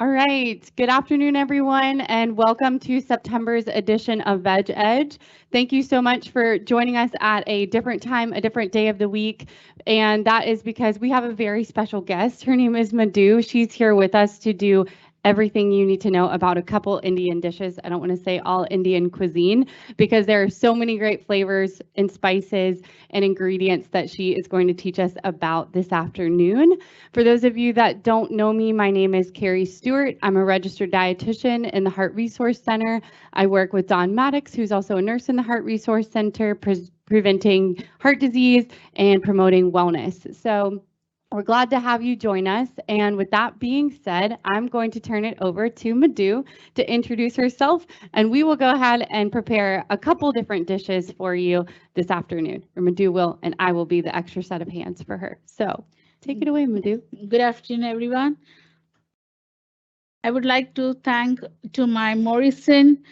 All right. Good afternoon, everyone, and welcome to September's edition of Veg Edge. Thank you so much for joining us at a different time, a different day of the week. And that is because we have a very special guest. Her name is Madhu. She's here with us to do everything you need to know about a couple Indian dishes. I don't want to say all Indian cuisine because there are so many great flavors and spices and ingredients that she is going to teach us about this afternoon. For those of you that don't know me, my name is Kerri Stewart. I'm a registered dietitian in the Heart Resource Center. I work with Don Maddox, who's also a nurse in the Heart Resource Center, preventing heart disease and promoting wellness. So we're glad to have you join us. And with that being said, I'm going to turn it over to Madhu to introduce herself, and we will go ahead and prepare a couple different dishes for you this afternoon. Or Madhu will, and I will be the extra set of hands for her. So take it away, Madhu. Good afternoon, everyone. I would like to thank to my Morrison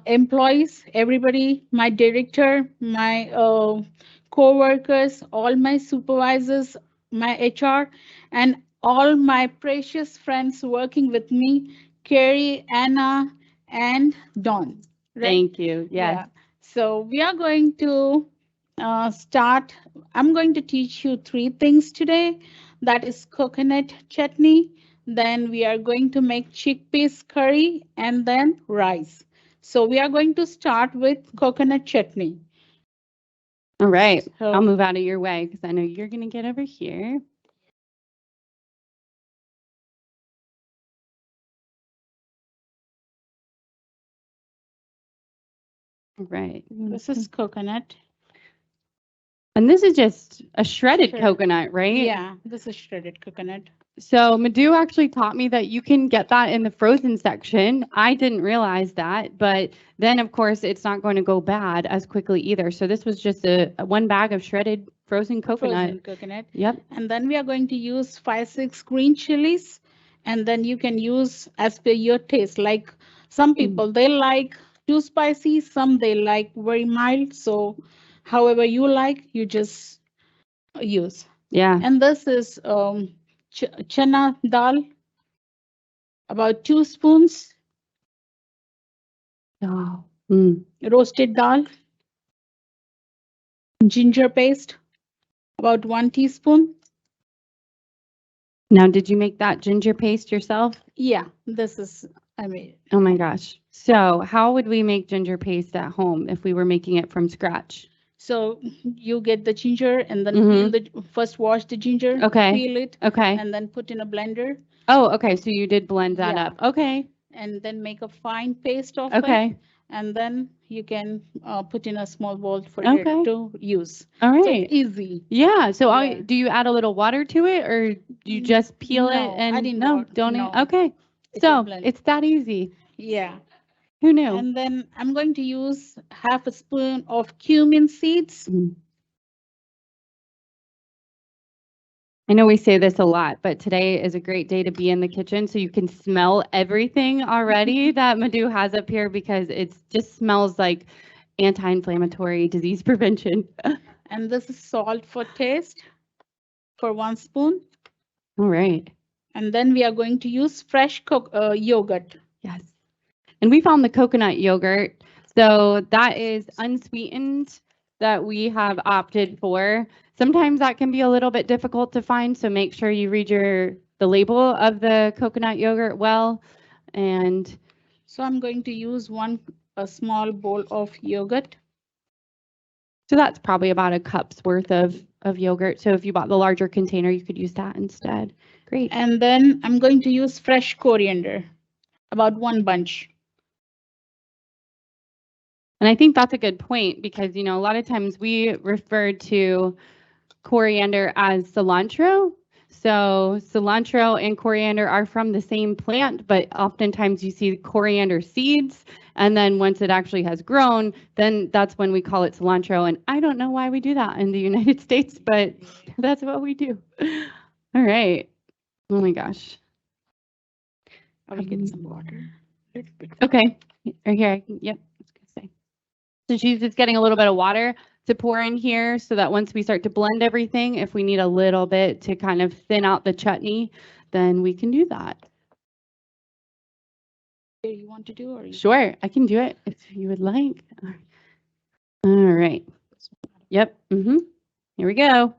employees, everybody, my director, my co-workers, all my supervisors, my HR, and all my precious friends working with me, Kerri, Anna, and Dawn. Right? Thank you. Yes. Yeah. So we are going to start. I'm going to teach you three things today. That is coconut chutney. Then we are going to make chickpeas curry and then rice. So we are going to start with coconut chutney. All right. I'll So move out of your way because I know you're going to get over here. All right. this is coconut. And this is just a shredded Sure. coconut, right? Yeah, this is shredded coconut. So Madhu actually taught me that you can get that in the frozen section. I didn't realize that, but then of course it's not going to go bad as quickly either. So this was just a one bag of shredded frozen coconut. Frozen coconut. Yep. And then we are going to use 5, 6 green chilies. And then you can use as per your taste. Like some people, they like too spicy, some they like very mild. So however you like, you just use. Yeah. And this is chana dal, about 2 spoons, Oh. Mm. roasted dal, ginger paste, about 1 teaspoon. Now, did you make that ginger paste yourself? Yeah, this is, I mean, Oh my gosh. So how would we make ginger paste at home if we were making it from scratch? so you get the ginger and then Mhm. peel the, first wash the ginger, Okay. peel it, Okay. and then put in a blender Oh, okay. So you did blend that Yeah. up. Okay. and then make a fine paste of it. Okay. And then you can put in a small bowl for Okay. it to use. All So right. it's easy. Yeah. So Yeah. do you add a little water to it or do you just peel it No, and I didn't no, want- don't no. Okay. It's So just blend. it's that easy. Yeah. Who knew? And then I'm going to use half a spoon of cumin seeds. I know we say this a lot, but today is a great day to be in the kitchen so you can smell everything already that Madhu has up here because it just smells like anti-inflammatory disease prevention. And this is salt for taste for 1 spoon. All right. And then we are going to use fresh yogurt. Yes. And we found the coconut yogurt. So that is unsweetened that we have opted for. Sometimes that can be a little bit difficult to find, so make sure you read the label of the coconut yogurt well. And So I'm going to use a small bowl of yogurt. so that's probably about a cup's worth of yogurt. So if you bought the larger container, you could use that instead. Great. And then I'm going to use fresh coriander, about 1 bunch. And I think that's a good point because, a lot of times we refer to coriander as cilantro. So cilantro and coriander are from the same plant, but oftentimes you see coriander seeds. And then once it actually has grown, then that's when we call it cilantro. And I don't know why we do that in the United States, but that's what we do. All right. Oh my gosh. I will get some water. Okay. Right here. Yep. So she's just getting a little bit of water to pour in here so that once we start to blend everything, if we need a little bit to kind of thin out the chutney, then we can do that. You want to do or you? Sure, I can do it if you would like. All right. Yep. Here we go.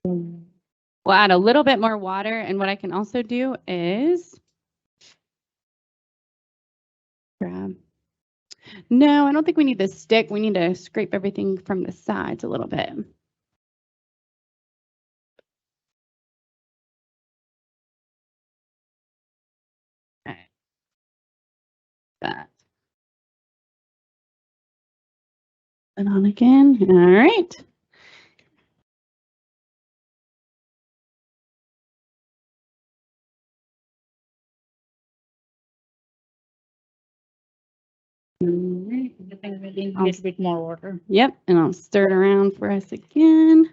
We'll add a little bit more water, and what I can also do is grab. No, I don't think we need the stick. We need to scrape everything from the sides a little bit. Okay. That. And on again. All right. I think we need a little bit more water. Yep, and I'll stir it around for us again.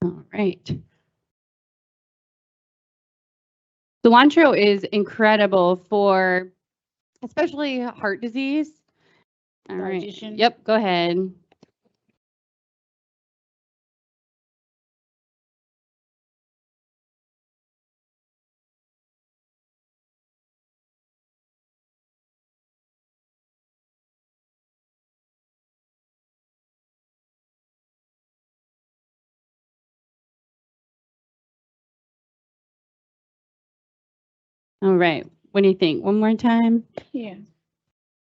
All right. Cilantro is incredible for especially heart disease. All right. Digestion. Yep, go ahead. All right. What do you think? One more time? Yeah.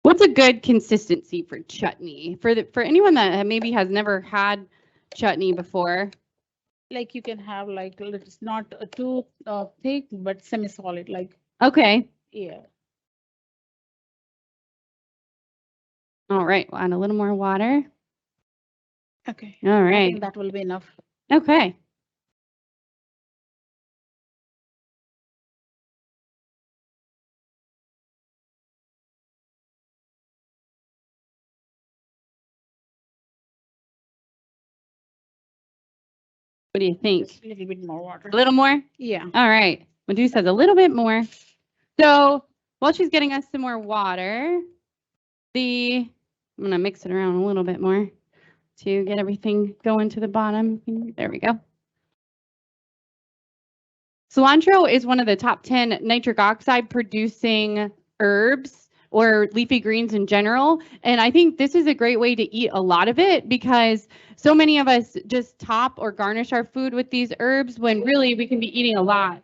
What's a good consistency for chutney? For anyone that maybe has never had chutney before? Like you can have like it's not too thick but semi-solid. Like Okay. yeah. All right. We'll add a little more water. Okay. All I right. think that will be enough. Okay. What do you think? Just a little bit more water. A little more? Yeah. All right. Madhu says a little bit more. So while she's getting us some more water, I'm going to mix it around a little bit more to get everything going to the bottom. There we go. Cilantro is one of the top 10 nitric oxide producing herbs or leafy greens in general. And I think this is a great way to eat a lot of it because so many of us just top or garnish our food with these herbs when really we can be eating a lot.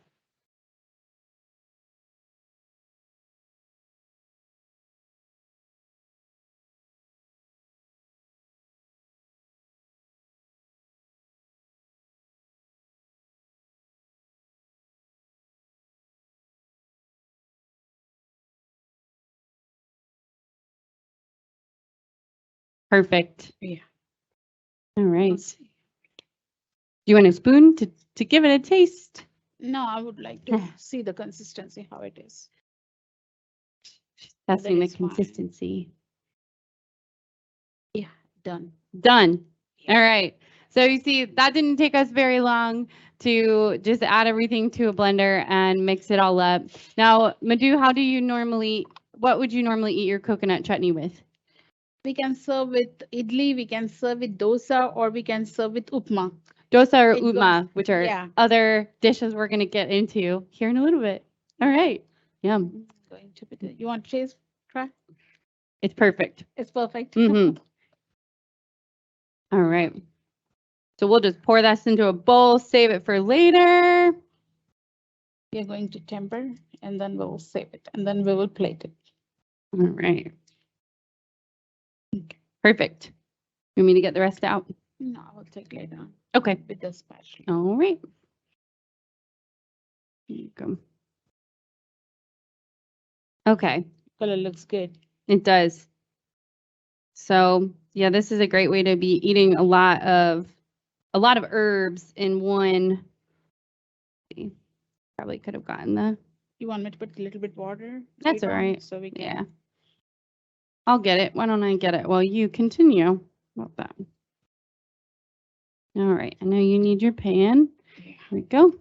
Perfect. Yeah. All right. Do you want a spoon to give it a taste? No, I would like to see the consistency, how it is. Testing the is fine. consistency. Yeah, done. Done. All right. So you see, that didn't take us very long to just add everything to a blender and mix it all up. Now, Madhu, what would you normally eat your coconut chutney with? We can serve with idli, we can serve with dosa, or we can serve with upma. Dosa or It upma, which are yeah. other dishes we're going to get into here in a little bit. All right. Yum. Going to be you want to taste? Try? It's perfect. It's perfect. Mm-hmm. All right. So we'll just pour this into a bowl, save it for later. We are going to temper and then we will save it and then we will plate it. All right. Okay. Perfect. You want me to get the rest out? No, I will take later on. Okay. With the spatula. All right. Here you go. Okay. Color looks good. It does. So yeah, this is a great way to be eating a lot of herbs in one. Probably could have gotten the. You want me to put a little bit water? That's all right. So we can. Yeah. I'll get it. Why don't I get it while you continue? About that. All right. I know you need your pan. Here we go.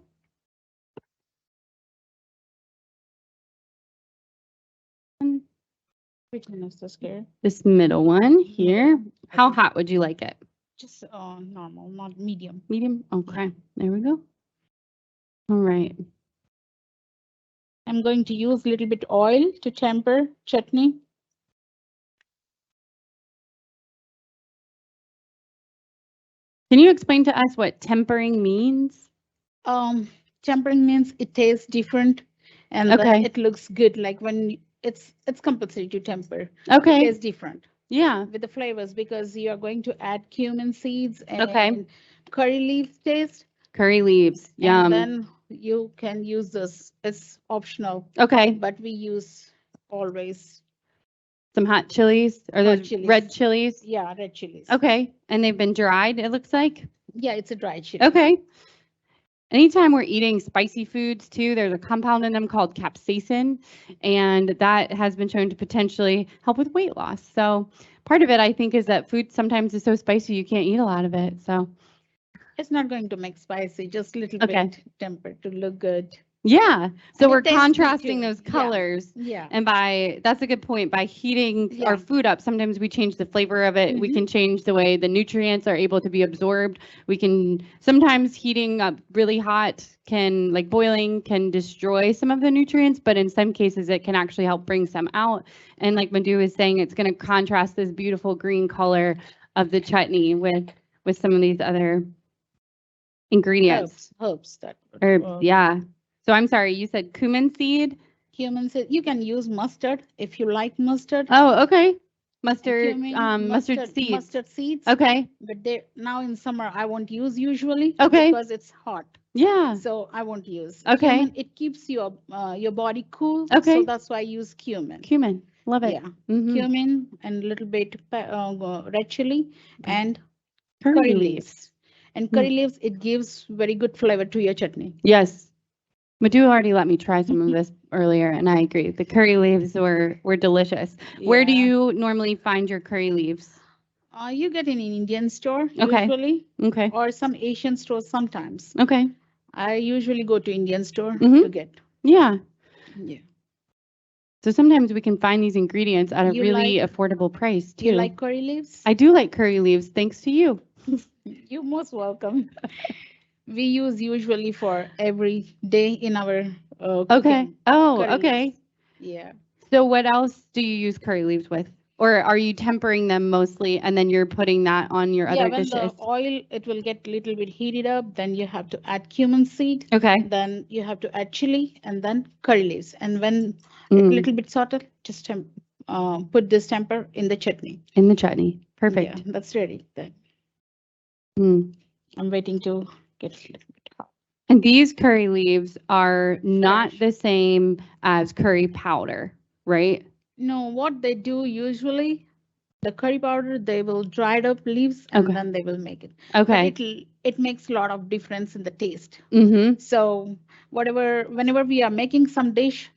Which one is this, Kerri? This middle one here. How hot would you like it? Just normal, not medium. Medium? Okay, there we go. All right. I'm going to use a little bit oil to temper chutney. Can you explain to us what tempering means? Tempering means it tastes different and then it looks good. Like when it's compulsory to temper. Okay. It tastes different. Yeah. With the flavors because you are going to add cumin seeds and curry leaves taste. Curry leaves. Yum. And then you can use this. It's optional. Okay. But we use always some hot chilies or those red chilies. Yeah, red chilies. Okay. And they've been dried, it looks like. Yeah, it's a dried chili. Okay. Anytime we're eating spicy foods too, there's a compound in them called capsaicin, and that has been shown to potentially help with weight loss. So part of it, I think, is that food sometimes is so spicy you can't eat a lot of it. So it's not going to make spicy, just a little bit tempered to look good. Yeah. So we're contrasting those colors. Yeah. And that's a good point. By heating our food up, sometimes we change the flavor of it. We can change the way the nutrients are able to be absorbed. We can sometimes heating up really hot like boiling can destroy some of the nutrients, but in some cases it can actually help bring some out. And like Madhu was saying, it's going to contrast this beautiful green color of the chutney with some of these other ingredients. Herbs yeah. So I'm sorry, you said cumin seed? Cumin seed. You can use mustard if you like mustard. Oh, okay. Mustard seeds. Mustard seeds. Okay. But now in summer I won't use usually. Okay. Because it's hot. Yeah. So I won't use. Okay. Cumin, it keeps your body cool. Okay. So that's why I use cumin. Cumin. Love it. Yeah. Cumin and a little bit red chili and curry leaves. And curry leaves, it gives very good flavor to your chutney. Yes. Madhu already let me try some of this earlier, and I agree. The curry leaves were delicious. Yeah. Where do you normally find your curry leaves? You get in an Indian store usually. Okay. Or some Asian stores sometimes. Okay. I usually go to Indian store to get. Yeah. Yeah. So sometimes we can find these ingredients at a really affordable price too. You like curry leaves? I do like curry leaves, thanks to you. You're most welcome. We use usually for every day in our okay. Oh, okay. Leaves. Yeah. So what else do you use curry leaves with? Or are you tempering them mostly and then you're putting that on your other dishes? Yeah, when the oil, it will get a little bit heated up. Then you have to add cumin seed. Okay. Then you have to add chili and then curry leaves. And when it's a little bit salted, just put this temper in the chutney. In the chutney. Perfect. Yeah, that's ready then. I'm waiting to get a little bit hot. And these curry leaves are not the same as curry powder, right? No, what they do usually, the curry powder, they will dry up leaves and then they will make it. Okay. But it makes a lot of difference in the taste. Mm-hmm. So whenever we are making some dish,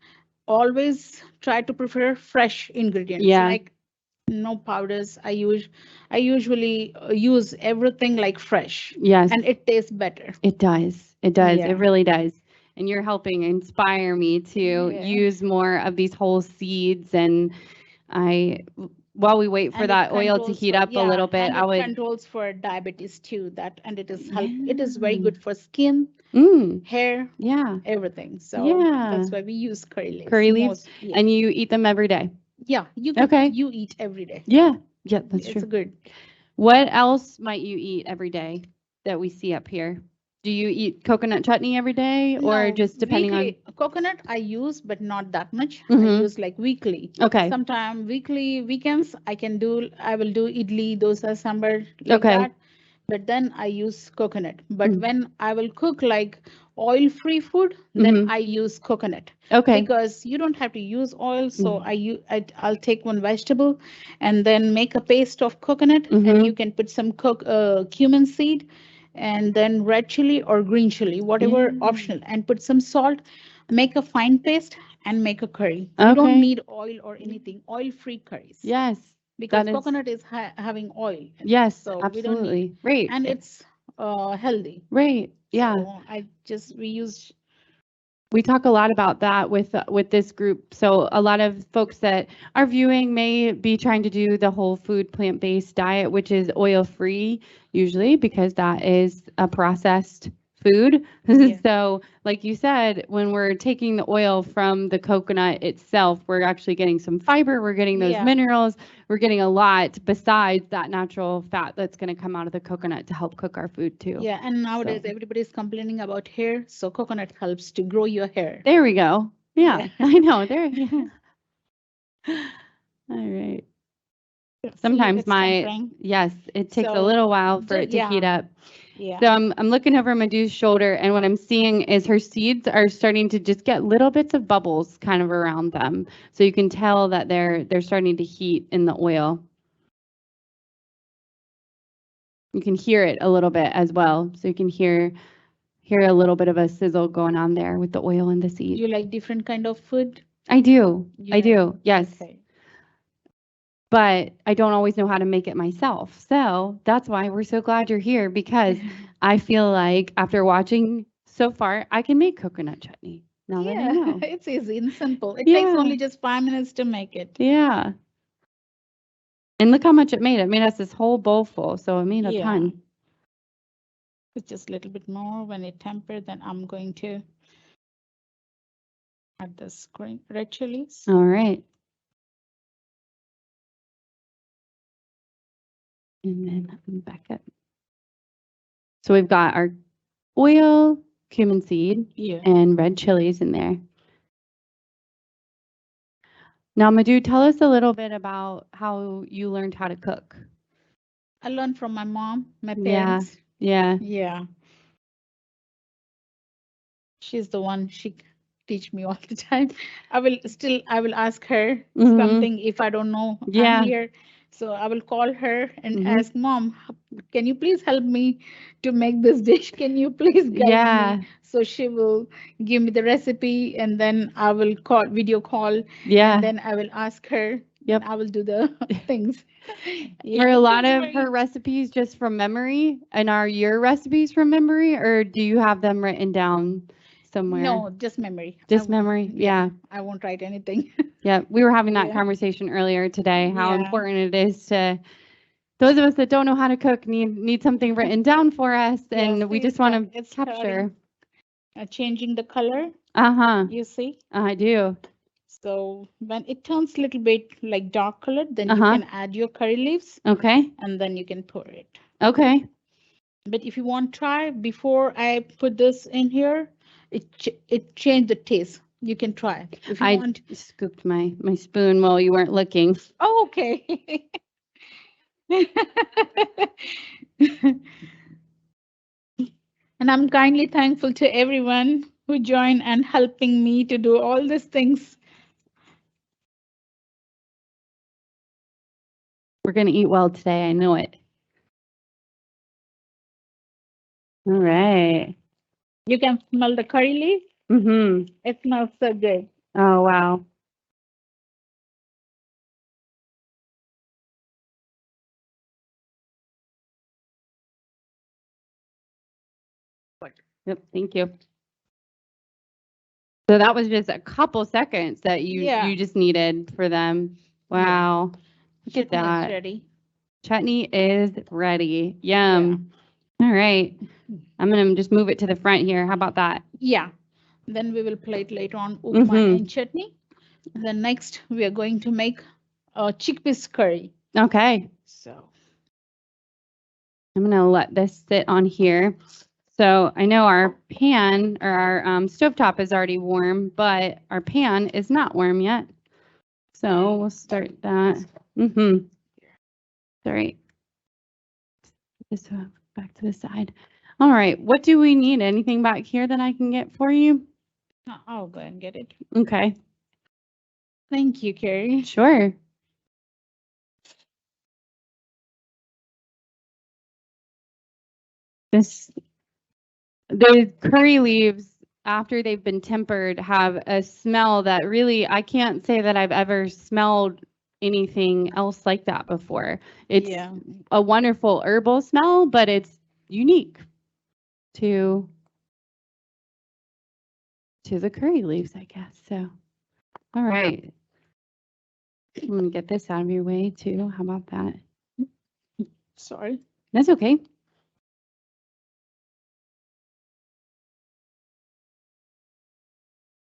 always try to prefer fresh ingredients. Yeah. Like no powders. I usually use everything like fresh. Yes. And it tastes better. It does. It does. Yeah. It really does. And you're helping inspire me to use more of these whole seeds. And while we wait for that oil to heat up a little bit, and it controls for diabetes too. And it is very good for skin, hair, everything. So that's why we use curry leaves. Curry leaves, and you eat them every day. Yeah, you eat every day. Yeah, that's true. It's good. What else might you eat every day that we see up here? Do you eat coconut chutney every day or just depending on? Coconut I use, but not that much. I use like weekly. Okay. Sometimes weekends I will do idli, dosa, sambar, like that. But then I use coconut. But when I will cook like oil-free food, then I use coconut. Okay. Because you don't have to use oil, so I'll take one vegetable and then make a paste of coconut, and you can put some cumin seed, and then red chili or green chili, whatever optional, and put some salt, make a fine paste, and make a curry. You don't need oil or anything. Oil-free curries. Yes. Because coconut is having oil. Yes, so absolutely. Right. And it's healthy. Right. Yeah. So we use We talk a lot about that with this group. So a lot of folks that are viewing may be trying to do the whole food plant-based diet, which is oil-free usually because that is a processed food. Yeah. So like you said, when we're taking the oil from the coconut itself, we're actually getting some fiber, we're getting those Yeah. minerals, we're getting a lot besides that natural fat that's going to come out of the coconut to help cook our food too. Yeah, and nowadays everybody's complaining about hair, so coconut helps to grow your hair. There we go. Yeah, Yeah. I know. There. Yeah. All right. See, Sometimes it's tempering. yes, it takes a So, little while for it to heat yeah, up. yeah. So I'm looking over Madhu's shoulder, and what I'm seeing is her seeds are starting to just get little bits of bubbles kind of around them. So you can tell that they're starting to heat in the oil. You can hear it a little bit as well. So you can hear a little bit of a sizzle going on there with the oil and the seeds. You like different kind of food? I do. You I like- do. Yes. Okay. But I don't always know how to make it myself. So that's why we're so glad you're here, because I feel like after watching so far, I can make coconut chutney. Now that I Yeah, know. it's easy and simple. It Yeah. takes only just 5 minutes to make it. Yeah. And look how much it made. It made us this whole bowl full. So it made a Yeah. ton. It's just a little bit more. When it tempered, then I'm going to add the green red chilies. All right. And then back up. So we've got our oil, cumin seed, Yeah. and red chilies in there. Now, Madhu, tell us a little bit about how you learned how to cook. I learned from my mom, my Yeah. parents. Yeah. Yeah. She's the one, she teach me all the time. I will ask her Mhm. something if I don't know. Yeah. I'm here. So I will call her and Mhm. ask, Mom, can you please help me to make this dish? Can you please guide Yeah. me? So she will give me the recipe, and then I will video call, Yeah. and then I will ask her, Yep. and I will do the things. Are a lot it's of very- her recipes just from memory? And are your recipes from memory, or do you have them written down somewhere? No, just memory. Just memory? Yeah. I won't write anything. Yeah. We were having that Yeah. conversation earlier today, how Yeah. important it is to those of us that don't know how to cook need something written down for us, Yeah, and we see, just want to it's capture. changing the color, Uh-huh. you see. I do. So when it turns a little bit like dark colored, then you Uh-huh. can add your curry leaves, Okay. and then you can pour it. Okay. But if you want to try, before I put this in here, it changed the taste. You can try. If you I want. scooped my spoon while you weren't looking. Oh, okay. And I'm kindly thankful to everyone who joined and helping me to do all these things. We're going to eat well today. I know it. All right. You can smell the curry leaf. Mm-hmm. It smells so good. Oh, wow. Yep. Thank you. So that was just a couple seconds that you just needed for them. Wow. Look at Chutney is that. ready. Chutney is ready. Yum. All right. I'm going to just move it to the front here. How about that? Yeah. Then we will plate later on upma and chutney. And then next we are going to make a chickpeas curry. Okay. So I'm going to let this sit on here. So I know our pan or our stovetop is already warm, but our pan is not warm yet. So we'll start that. Mm-hmm. All right. This back to the side. All right. What do we need? Anything back here that I can get for you? I'll go and get it. Okay. Thank you, Kerri. Sure. The curry leaves, after they've been tempered, have a smell that really, I can't say that I've ever smelled anything else like that before. It's a wonderful herbal smell, but it's unique to to the curry leaves, I guess. So, all right. I'm going to get this out of your way too. How about that? Sorry. That's okay.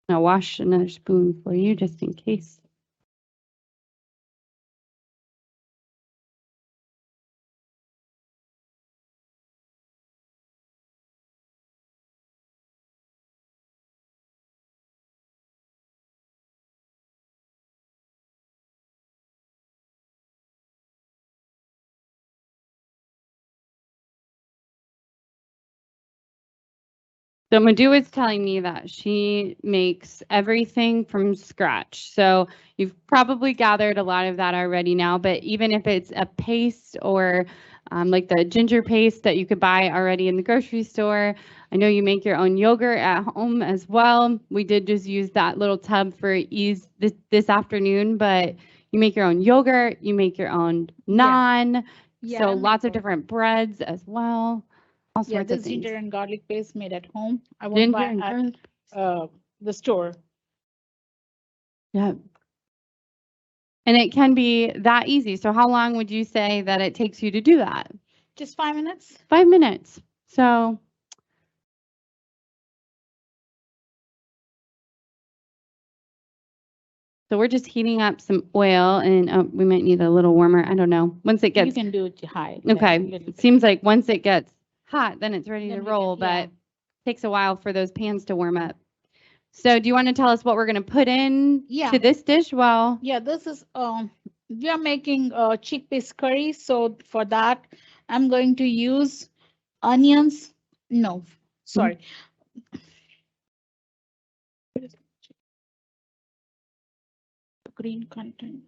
I'll wash another spoon for you just in case. So Madhu is telling me that she makes everything from scratch. So you've probably gathered a lot of that already now, but even if it's a paste or like the ginger paste that you could buy already in the grocery store, I know you make your own yogurt at home as well. We did just use that little tub for ease this afternoon, but you make your own yogurt, you make your own naan, so lots of different breads as well. All sorts this of things. ginger and garlic paste made at home. I won't buy at the store. Yeah. And it can be that easy. So how long would you say that it takes you to do that? Just 5 minutes. 5 minutes. So we're just heating up some oil, and we might need a little warmer. I don't know. Once it gets, you can do it high. Okay. It seems like once it gets hot, then it's ready to roll, but it takes a while for those pans to warm up. So do you want to tell us what we're going to put in to this dish? Well, yeah, this is we are making chickpeas curry. So for that, I'm going to use onions. No, sorry. Green content.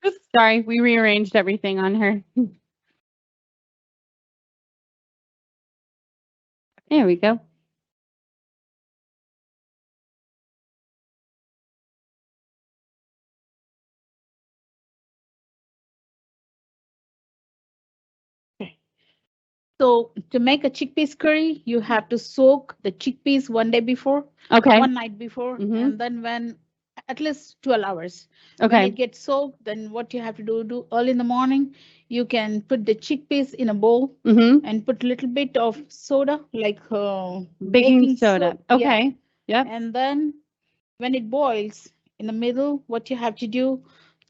Oops, sorry, we rearranged everything on her. There we go. So to make a chickpeas curry, you have to soak the chickpeas one day before, one night before, and then when at least 12 hours. When it gets soaked, then what you have to do early in the morning, you can put the chickpeas in a bowl and put a little bit of soda, like baking soda. Okay. Yeah. And then when it boils in the middle, what you have to do,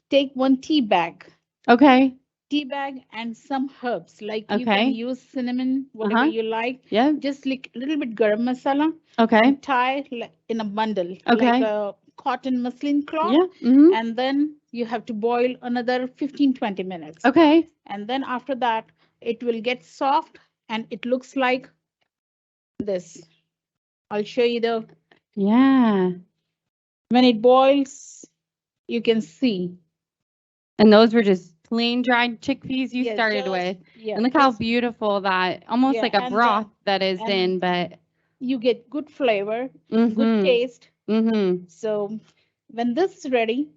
take one tea bag. Okay. Tea bag and some herbs, like you can use cinnamon, whatever you like. Yeah. Just like a little bit garam masala. Okay. Tie in a bundle, like a cotton muslin cloth. Yeah. And then you have to boil another 15-20 minutes. Okay. And then after that, it will get soft and it looks like this. I'll show you the. Yeah. When it boils, you can see. And those were just plain dried chickpeas you started with. Yeah, and look how beautiful that, almost like a broth that is in, but you get good flavor, good taste. So when this is ready,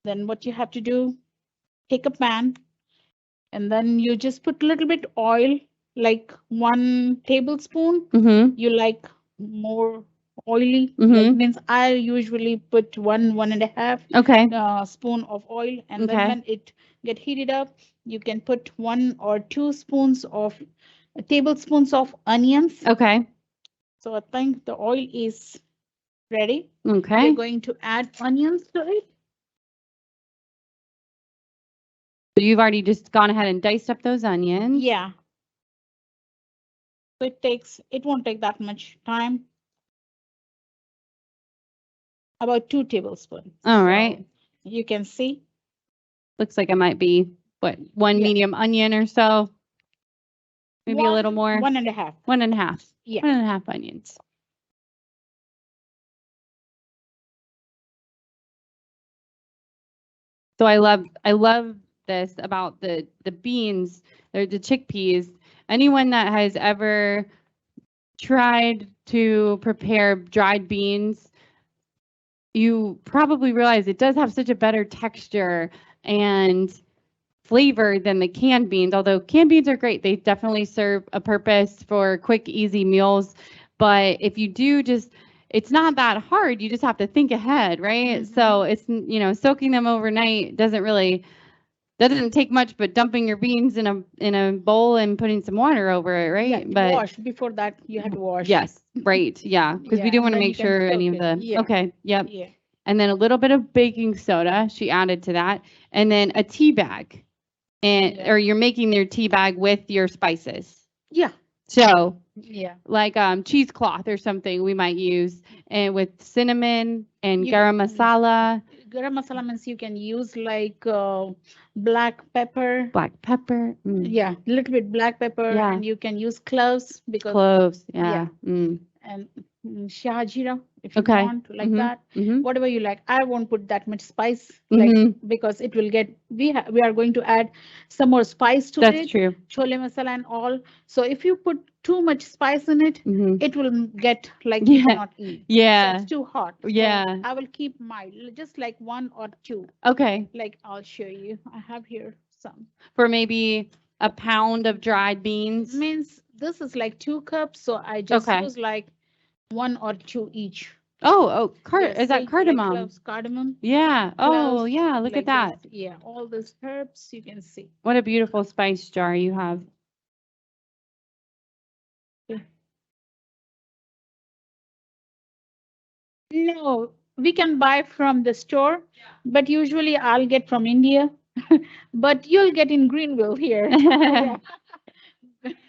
then what you have to do, take a pan and then you just put a little bit oil, like 1 tablespoon. You like more oily, like means I usually put 1.5 spoon of oil, and then when it get heated up, you can put 1 or 2 tablespoons of onions. So I think the oil is ready. We're going to add onions to it. So you've already just gone ahead and diced up those onions. Yeah. So it won't take that much time. About 2 tablespoons. All right. You can see. Looks like it might be, one medium onion or so? Maybe a little more? 1.5. 1.5. Yeah. 1.5 onions. So I love this about the beans, or the chickpeas. Anyone that has ever tried to prepare dried beans, you probably realize it does have such a better texture and flavor than the canned beans, although canned beans are great. They definitely serve a purpose for quick, easy meals. But if you do just, it's not that hard. You just have to think ahead, right? So it's, soaking them overnight that doesn't take much, but dumping your beans in a bowl and putting some water over it, right? Yeah, but wash. Before that, you had to wash. yes, right. Yeah. Because we Yeah, do and want to then you make can sure soak any of it. the, Yeah. okay. Yep. Yeah. And then a little bit of baking soda she added to that. And then a tea bag. Yeah. Or you're making your tea bag with your spices. Yeah. So Yeah. like cheesecloth or something we might use, and with cinnamon and You- garam masala, Garam masala means you can use like black pepper. black pepper, Yeah, a little bit black pepper, Yeah. and you can use cloves because cloves, yeah. yeah. And shahjira if you Okay. want like that. Mhm. Whatever you like. I won't put that much spice Mhm. because it will get we are going to add some more spice to That's it. true. Chole masala and all. So if you put too much spice in it, Mhm. it will get like you Yeah. cannot eat. So Yeah. it's too hot. So Yeah. I will keep mild, just like 1 or 2. Okay. Like I'll show you. I have here some. For maybe a pound of dried beans. Means this is like 2 cups, so I just Okay. use like 1 or 2 each. Oh, Yeah, is that see, cardamom? Like cloves, cardamom. Yeah. Oh, Cloves, yeah. Look like at that. this. Yeah, all these herbs you can see. What a beautiful spice jar you have. No, we can buy from the store, but usually I'll get from India. But you'll get in Greenville here. Yeah.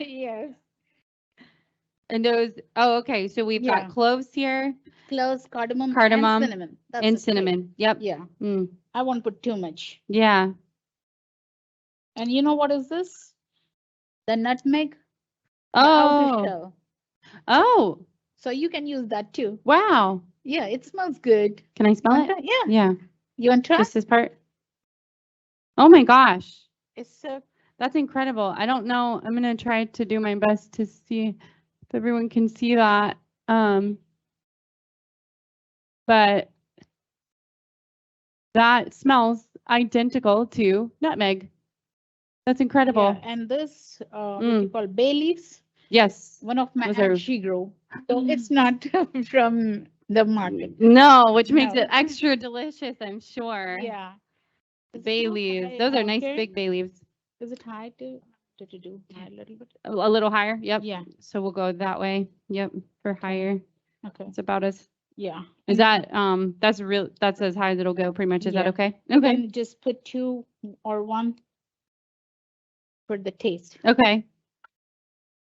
Yes. And those, okay. So we've Yeah. got cloves here. Cloves, cardamom, Cardamom, and cinnamon. That's and it. cinnamon. Yep. Yeah. Mm. I won't put too much. Yeah. And you know what is this? The nutmeg. The outer shell. Oh. So you can use that too. Wow. Yeah, it smells good. Can I smell it? Try? Yeah. Yeah. You want to try? Just this part. Oh my gosh. It's so That's incredible. I don't know. I'm going to try to do my best to see if everyone can see that. But that smells identical to nutmeg. That's incredible. yeah, and this what you call bay leaves. Yes. One of my Those aunts, are- she grew. So it's not from the market. No, which makes No. it extra delicious, I'm sure. Yeah. Bay leaves. Those are nice big bay leaves. Is it high to do high a little bit? A little higher. Yep. Yeah. So we'll go that way. Yep. For higher. Okay. It's about as. Yeah. Is that that's as high as it'll go pretty much. Is that Yeah. okay? You Okay. can just put 2 or 1 for the taste. Okay.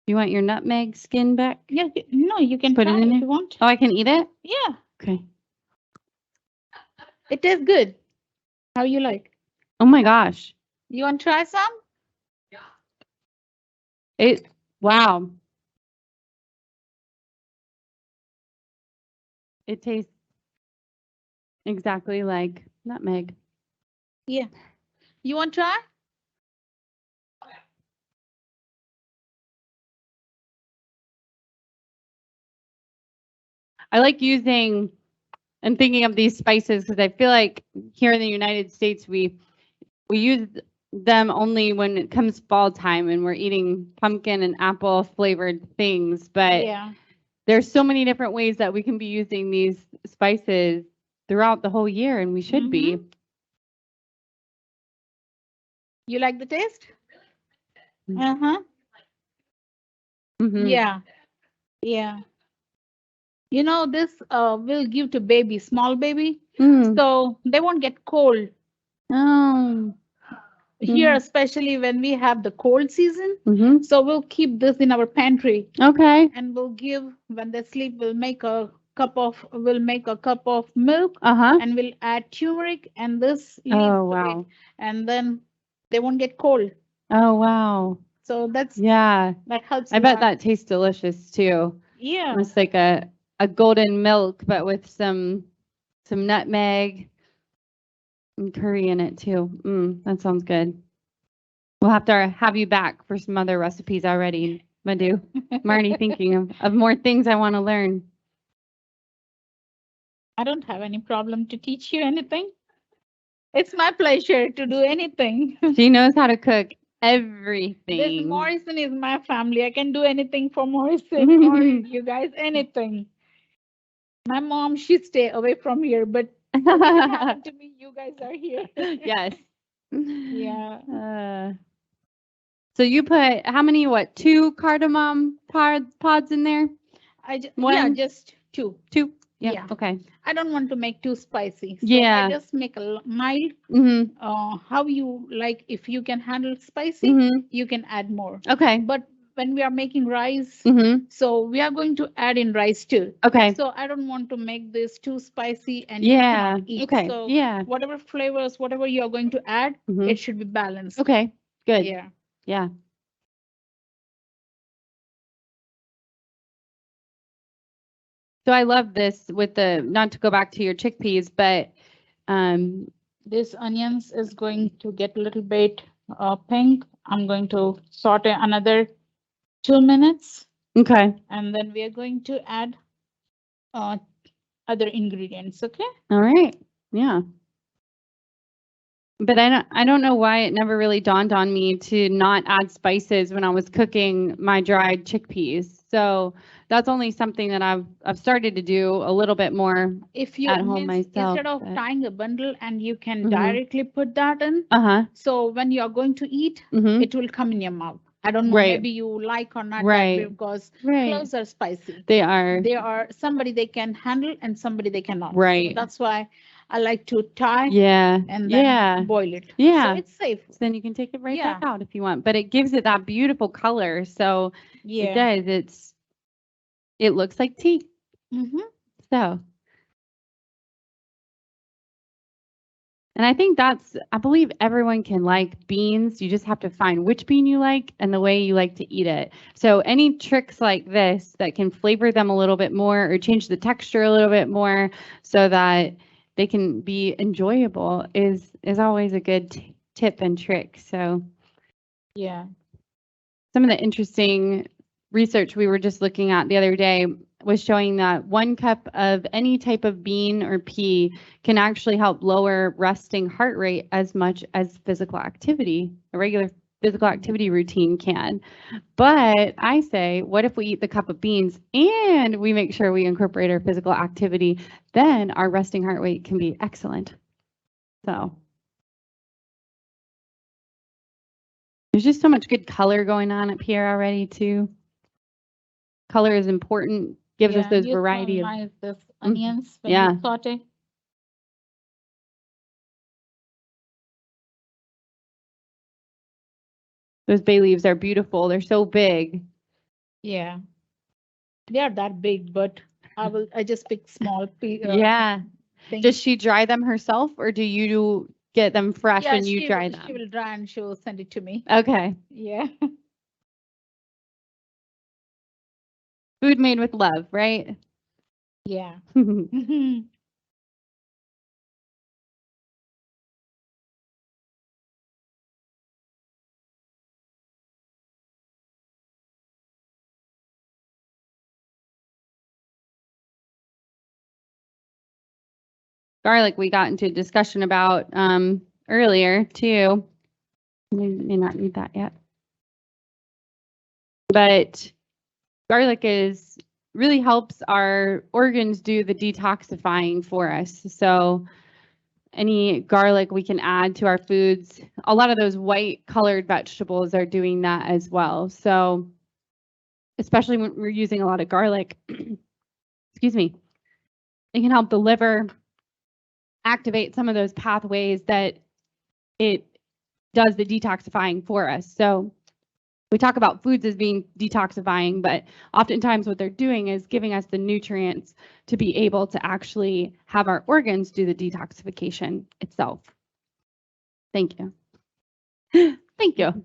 You want your nutmeg skin back? Yeah. No, you can Put it try in if there? you want. Oh, I can eat it? Yeah. Okay. It tastes good. How you like? Oh my gosh. You want to try some? Wow. It tastes exactly like nutmeg. Yeah. You want to try? I like using and thinking of these spices because I feel like here in the United States we use them only when it comes fall time and we're eating pumpkin and apple flavored things. But Yeah. there's so many different ways that we can be using these spices throughout the whole year, and we should be. You like the taste? Mhm. Uh-huh. Mhm. Yeah. Yeah. You know, this will give to baby, small baby, Mm. so they won't get cold. Oh. Here, especially when we have the cold season. Mhm. So we'll keep this in our pantry Okay. and we'll give when they sleep, we'll make a cup of milk Uh-huh. and we'll add turmeric and this leaves Oh, to wow. it, and then they won't get cold. Oh, wow. So that helps. I bet that tastes delicious too. Yeah. It's like a golden milk, but with some nutmeg and curry in it too. That sounds good. We'll have to have you back for some other recipes already, Madhu. I'm already thinking of more things I want to learn. I don't have any problem to teach you anything. It's my pleasure to do anything. She knows how to cook This everything. Morrison is my family. I can do anything for Morrison or you guys, anything. My mom, she stay away from here, but something happened to me. You guys are here. Yes. Yeah. So you put how many? What, 2 cardamom pods in there? Yeah, One? just two. 2. Yep. Yeah. Okay. I don't want to make too spicy. So Yeah. I just make a mild. Mhm. How you like, if you can handle spicy, Mhm. you can add more. Okay. But when we are making rice, Mhm. so we are going to add in rice too. Okay. So I don't want to make this too spicy and you Yeah. cannot eat. Okay. So Yeah. whatever flavors, whatever you are going to add, Mhm. it should be balanced. Okay. Good. Yeah. Yeah. So I love this with the, not to go back to your chickpeas, but This onions is going to get a little bit pink. I'm going to saute another 2 minutes, okay. and then we are going to add other ingredients. Okay. All right. Yeah. But I don't know why it never really dawned on me to not add spices when I was cooking my dried chickpeas. So that's only something that I've started to do a little bit more If you at home myself. instead of but- tying a bundle and you can Mhm. directly put that in, Uh-huh. so when you are going to eat, Mhm. it will come in your mouth. I don't know, Right. maybe you like or not that Right. because Right. cloves are spicy. They are. They are somebody they can handle and somebody they cannot. So Right. that's why I like to tie Yeah. and then boil it. So Yeah. it's safe. So then you can take it right Yeah. back out if you want. But it gives it that beautiful color. So it Yeah. does. It looks like tea. Mm-hmm. So. And I think I believe everyone can like beans. You just have to find which bean you like and the way you like to eat it. So any tricks like this that can flavor them a little bit more or change the texture a little bit more so that they can be enjoyable is always a good tip and trick. So Yeah. some of the interesting research we were just looking at the other day was showing that 1 cup of any type of bean or pea can actually help lower resting heart rate as much as physical activity, a regular physical activity routine can. But I say, what if we eat the cup of beans and we make sure we incorporate our physical activity? Then our resting heart rate can be excellent. So there's just so much good color going on up here already too. Color is important, gives us those variety of this onions when yeah. you saute. Those bay leaves are beautiful. They're so big. Yeah. They are that big, but I just pick small Yeah. things. Does she dry them herself or do you get them fresh Yeah, when you dry she them? will dry and she will send it to me. Okay. Yeah. Food made with love, right? Yeah. Garlic we got into a discussion about earlier too. We may not need that yet. But garlic really helps our organs do the detoxifying for us. So any garlic we can add to our foods. A lot of those white colored vegetables are doing that as well. So especially when we're using a lot of garlic, excuse me, it can help the liver activate some of those pathways that it does the detoxifying for us. So we talk about foods as being detoxifying, but oftentimes what they're doing is giving us the nutrients to be able to actually have our organs do the detoxification itself. Thank you. Thank you.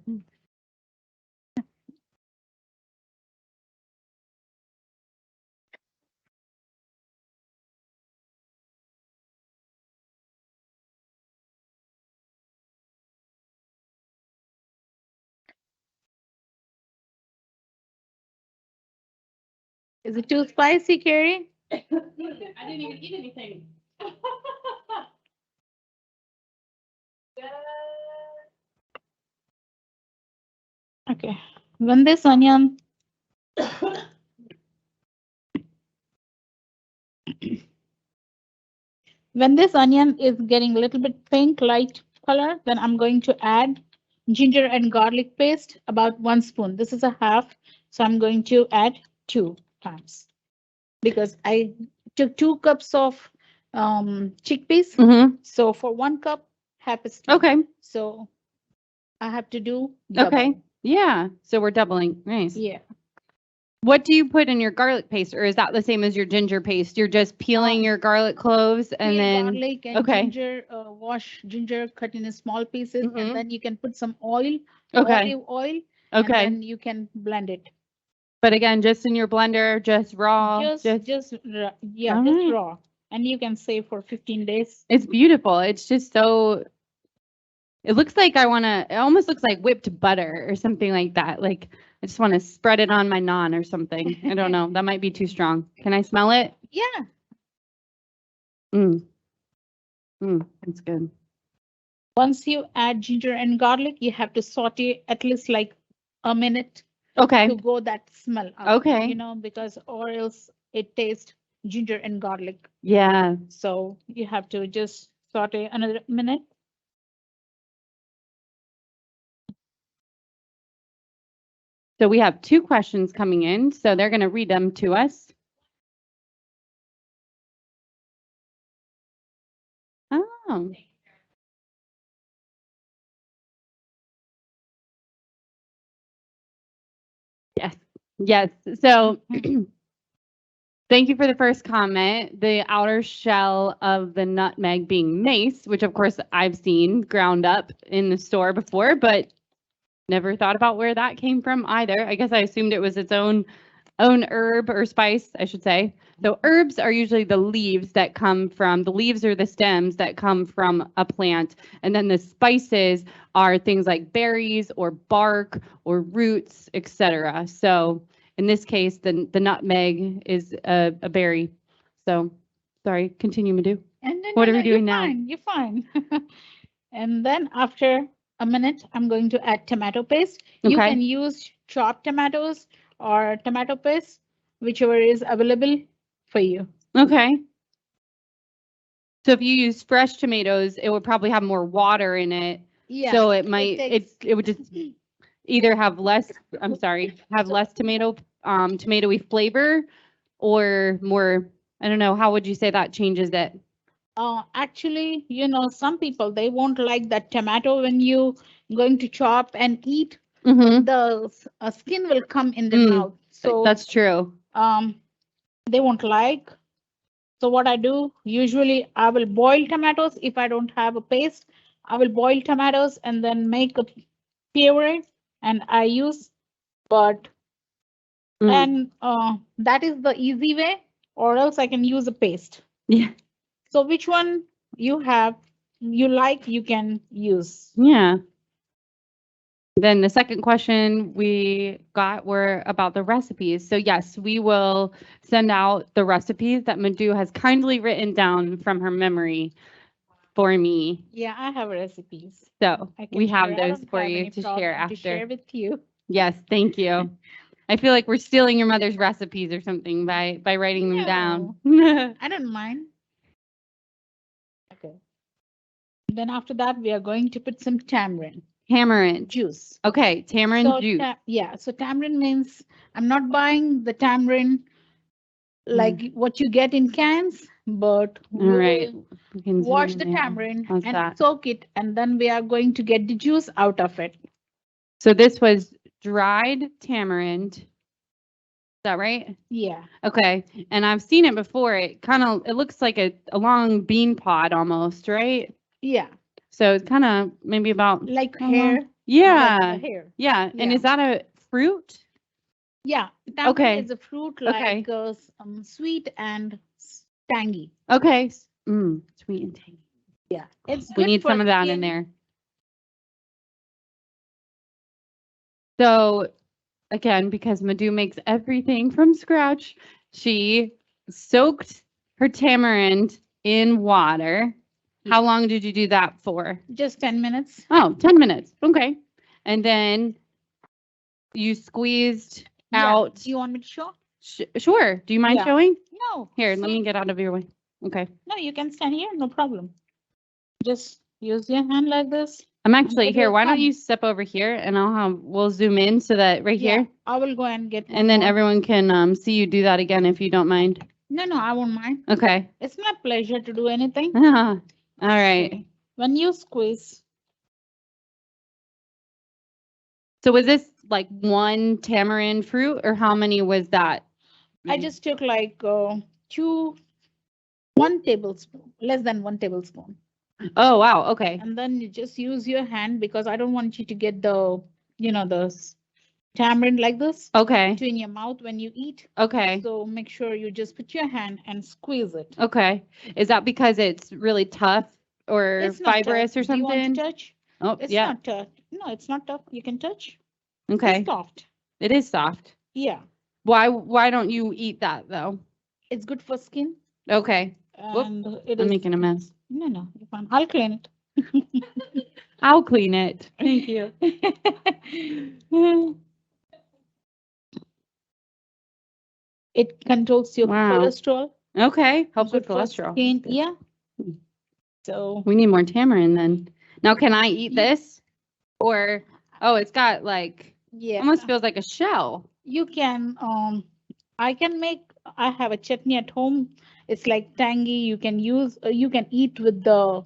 Is it too spicy, Kerri? I didn't even eat anything. Okay. When this onion when this onion is getting a little bit pink, light color, then I'm going to add ginger and garlic paste, about 1 spoon. This is a half, so I'm going to add 2 times because I took 2 cups of chickpeas. Mm-hmm. So for 1 cup, half a spoon. Okay. So I have to do double. Okay. Yeah. So we're doubling. Nice. Yeah. What do you put in your garlic paste, or is that the same as your ginger paste? You're just peeling your garlic cloves and Peel then garlic and okay. ginger, wash ginger, cut in small pieces, Mhm. and then you can put some oil, Okay. olive oil, and Okay. then you can blend it. But again, just in your blender, just raw. Yeah, All just right. raw, and you can save for 15 days. It's beautiful. It's just so. It looks like it almost looks like whipped butter or something like that. Like I just want to spread it on my naan or something. I don't know. That might be too strong. Can I smell it? Yeah. That's good. Once you add ginger and garlic, you have to saute at least like a minute Okay. to go that smell out. Okay. You know, because or else it tastes ginger and garlic. Yeah. So you have to just saute another minute. So we have 2 questions coming in. So they're going to read them to us. Oh. Yes. Yes. So thank you for the first comment. The outer shell of the nutmeg being mace, which of course I've seen ground up in the store before, but never thought about where that came from either. I guess I assumed it was its own herb or spice, I should say. So herbs are usually the leaves or the stems that come from a plant. And then the spices are things like berries or bark or roots, etc. So in this case, the nutmeg is a berry. So sorry, continue, Madhu. And then What are we doing you're now? fine, you're fine. And then after a minute, I'm going to add tomato paste. You Okay. can use chopped tomatoes or tomato paste, whichever is available for you. Okay. So if you use fresh tomatoes, it would probably have more water in it. Yeah. So it might takes- it would just either have less, have less tomatoey flavor or more, I don't know, how would you say that changes it? Actually, you know, some people they won't like that tomato when you going to chop and eat. Mm-hmm. The skin will come in the mouth, so That's true. they won't like. So what I do usually, I will boil tomatoes. If I don't have a paste, I will boil tomatoes and then make a puree, and I use. But and that is the easy way, or else I can use a paste. Yeah. So which one you like, you can use. Yeah. Then the second question we got were about the recipes. So yes, we will send out the recipes that Madhu has kindly written down from her memory for me. Yeah, I have recipes. So we have share. I those don't for have you any to problem share after. To share with you. Yes, thank you. I feel like we're stealing your mother's recipes or something by writing them down. I don't mind. Okay. Then after that, we are going to put some tamarind Tamarind juice. Okay, tamarind So juice. so tamarind means I'm not buying the tamarind like what you get in cans, but All right. We can wash zoom the in. tamarind How's and that? soak it, and then we are going to get the juice out of it. So this was dried tamarind. Is that right? Yeah. Okay. And I've seen it before. It looks like a long bean pod almost, right? Yeah. So it's kind of maybe about like hair. Yeah. Like hair. Yeah. And Yeah. is that a fruit? Yeah. Tamarind Okay. is a fruit Okay. like sweet and tangy. Okay. Sweet and tangy. Yeah. It's We good need for some of that in skin. there. So again, because Madhu makes everything from scratch, she soaked her tamarind in water. How long did you do that for? Just 10 minutes. Oh, 10 minutes. Okay. And then you squeezed Yeah. out. Do you want me to show? Sure. Do you mind Yeah. showing? No. Here, let see? me get out of your way. Okay. No, you can stand here, no problem. Just use your hand like this. I'm actually it here. will Why don't come. you step over here and we'll zoom in so that right Yeah, here. I will go and get one And then more. everyone can see you do that again if you don't mind. No, I won't mind. Okay. It's my pleasure to do anything. All right. See, when you squeeze, So was this like one tamarind fruit or how many was that? I just took like 1 tablespoon, less than 1 tablespoon. Oh, wow. Okay. And then you just use your hand because I don't want you to get the, the tamarind like this Okay. between your mouth when you eat. Okay. So make sure you just put your hand and squeeze it. Okay. Is that because it's really tough or It's not fibrous tough. or Do you want something? to touch? Oh, It's yeah. not tough. No, it's not tough. You can touch. Okay. It's soft. It is soft. Yeah. Why don't you eat that though? It's good for skin. Okay. And it I'm is. making a mess. No, you're fine. I'll clean it. I'll clean it. Thank you. It controls your Wow. cholesterol. Okay. Helps with Good for cholesterol. skin. Good. Yeah. So We need more tamarind then. Now, can I eat Yeah. this? Or, oh, it's got like, yeah, almost feels like a shell. you can. I have a chutney at home. It's like tangy. You can use. You can eat with the.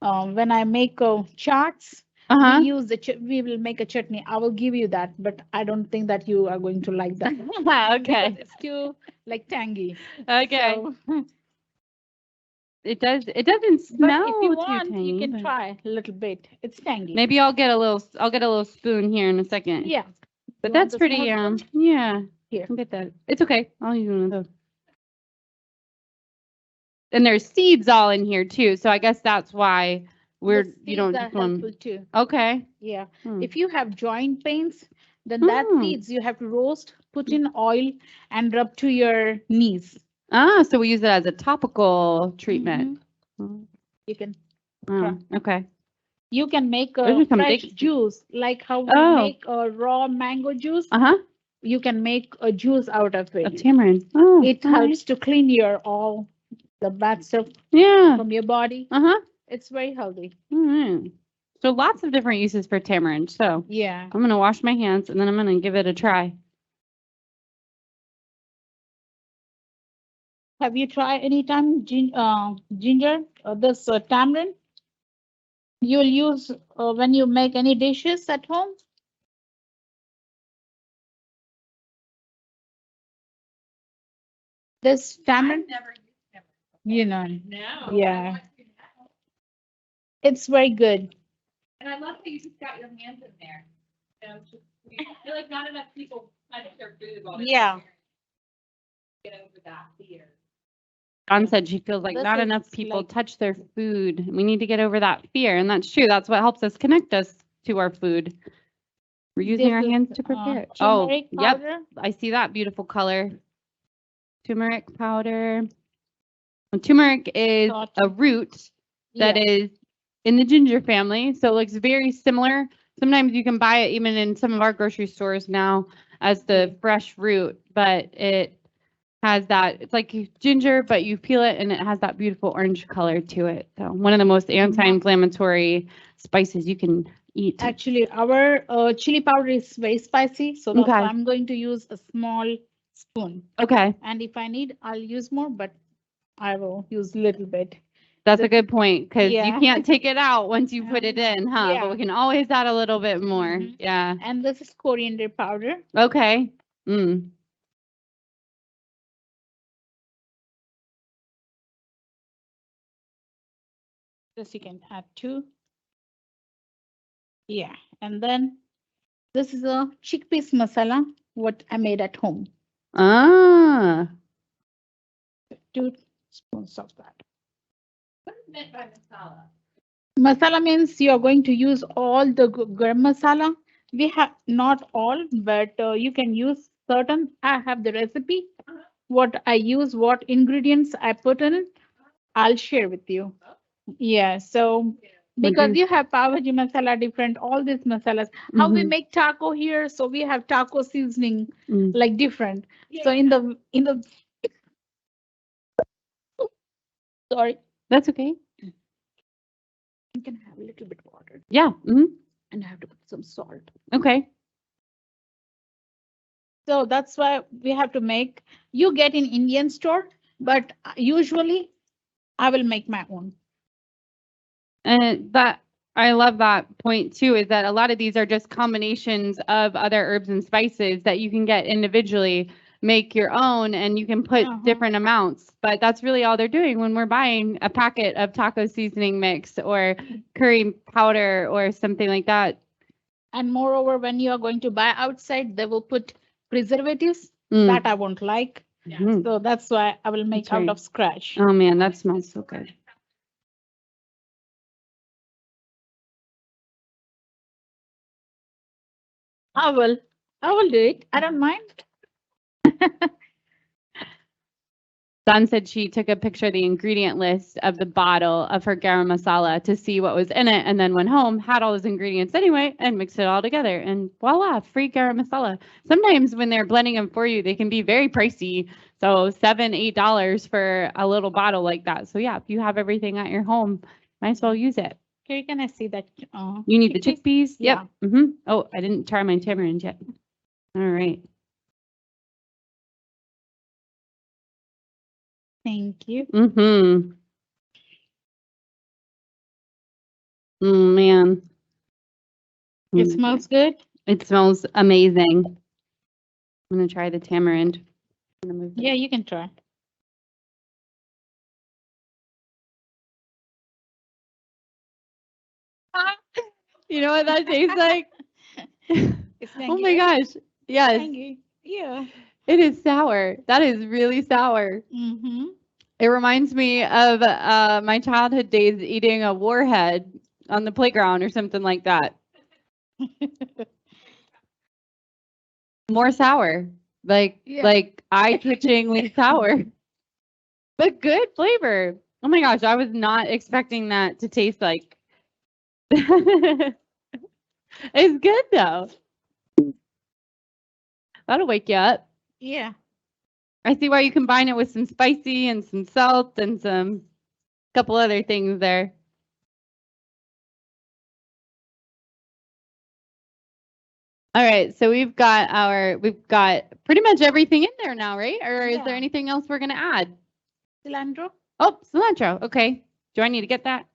When I make charts, Uh-huh. we will make a chutney. I will give you that, but I don't think that you are going to like that. Okay. Because it's too like tangy. Okay. So, It doesn't but smell if you too want, tangy, you can but try a little bit. It's tangy. maybe I'll get a little spoon here in a second. Yeah. But You want that's the pretty, small spoon? yeah. Here. I'll get that. It's okay. I'll use one of those. And there's seeds all in here too, so I guess that's why The you seeds don't are just want. helpful too. Okay. Yeah. Hmm. If you have joint pains, then that Hmm. seeds you have to roast, put in oil, and rub to your knees. Ah, so we use it as a topical treatment. You can Okay. you can make Those a are some fresh big- juice, like how we Oh. make a raw mango juice. Uh-huh. You can make a juice out of A it. tamarind. Oh, It all right. helps to clean your all the bad stuff Yeah. from your body. Uh-huh. It's very healthy. All right. So lots of different uses for tamarind. So Yeah. I'm going to wash my hands and then I'm going to give it a try. Have you tried anytime ginger or this tamarind? You'll use when you make any dishes at home? This tamarind? You know. No. Yeah. It's very good. And I love that you just got your hands in there. I feel like not enough people touch their food while Yeah. get over that fear. Dawn said she feels like This not is enough people like- touch their food. We need to get over that fear. And that's true. That's what helps us connect us to our food. We're using This our is, hands to prepare it. turmeric Yep. powder. I see that beautiful color. Turmeric powder. Well, turmeric is Got a root that Yeah. is in the ginger family. So it looks very similar. Sometimes you can buy it even in some of our grocery stores now as the fresh root, but it has that, it's like ginger, but you peel it and it has that beautiful orange color to it. So one of the most anti-inflammatory spices you can eat. Actually, our chili powder is very spicy, so that's why Okay. I'm going to use a small spoon. Okay. And if I need, I'll use more, but I will use a little bit. That's a good point because Yeah. you can't take it out once you put it in, huh? Yeah. But we can always add a little bit more. Mhm. Yeah. And this is coriander powder. Okay. Mm. This you can add too. Yeah. And then this is a chickpeas masala, what I made at home. Ah. 2 spoons of that. What is meant by masala? Masala means you are going to use all the garam masala. We have not all, but you can use certain. I have the recipe. What I use, what ingredients I put in, I'll share with you. Yeah, so Because you have pav bhaji masala different, all these masalas. How we Mhm. make taco here, so we have taco seasoning Mm. like different. So in the sorry, That's okay. you can have a little bit water Yeah. Hmm. and I have to put some salt. Okay. So that's why we have to make. You get in Indian store, but usually I will make my own. And that I love that point too, is that a lot of these are just combinations of other herbs and spices that you can get individually, make your own, and you can put different amounts. But that's really all they're doing when we're buying a packet of taco seasoning mix or curry powder or something like that. And moreover, when you are going to buy outside, they will put preservatives Mm. that I won't like. Mhm. So that's why I will make That's out right. of scratch. Oh man, that smells so good. I will. I will do it. I don't mind. Dawn said she took a picture of the ingredient list of the bottle of her garam masala to see what was in it, and then went home, had all those ingredients anyway, and mixed it all together. And voila, free garam masala. Sometimes when they're blending them for you, they can be very pricey. So $7, $8 for a little bottle like that. So yeah, if you have everything at your home, might as well use it. Okay, can I see that? You need the chickpeas? Yeah. Yep. Oh, I didn't try my tamarind yet. All right. Thank you. Mm-hmm. Man. It smells good. It smells amazing. I'm gonna try the tamarind. I'm gonna move Yeah, you can try. You know what that tastes like? It's Oh my gosh. Yes, tangy. Yeah. it is sour. That is really sour. Mm-hmm. It reminds me of my childhood days eating a warhead on the playground or something like that. More sour. Like Yeah. like eye-twitchingly sour. But good flavor. Oh my gosh, I was not expecting that to taste like. It's good though. That'll wake you up. Yeah. I see why you combine it with some spicy and some salt and some couple other things there. All right, so we've got pretty much everything in there now, right? Or is there Yeah. anything else we're gonna add? Cilantro. Oh, cilantro. Okay. Do I need to get that?